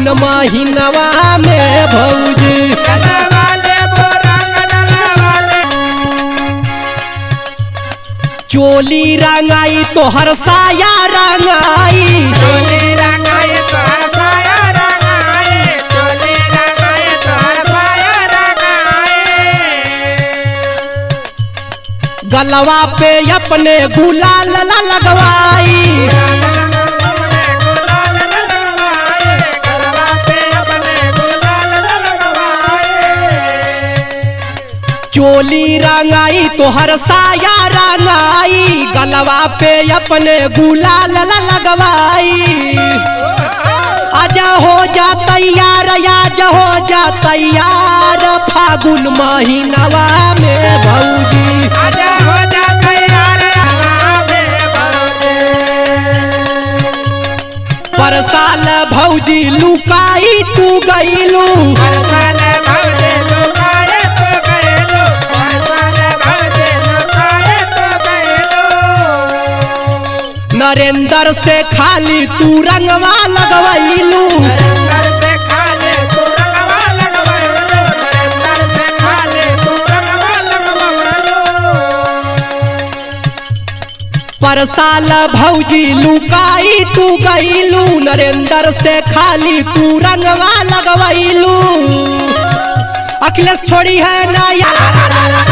फागुन महीनवा में भौजी चोली रंगाई तोहर साया रंगाई चोली रंगाई तोहर साया रंगाई चोली रंगाई तोहर साया रंगाई गलवा पे अपने गुलाल लगवाई चोली रंगाई तोहर साया रंगाई गलवा पे अपने गुलाल लगवाई आजा हो जा तैयार आज हो जा तैयार फागुन महीनवा में भौजी आजा हो जा तैयार पर साल भौजी लुकाई तू गईलू नरेंद्र से खाली तू रंगवा लगवैलू पर साल भौजी लुकाई तू गईलू नरेंद्र से खाली तू रंगवा लगवैलू अखिलेश छोड़ी है ना यार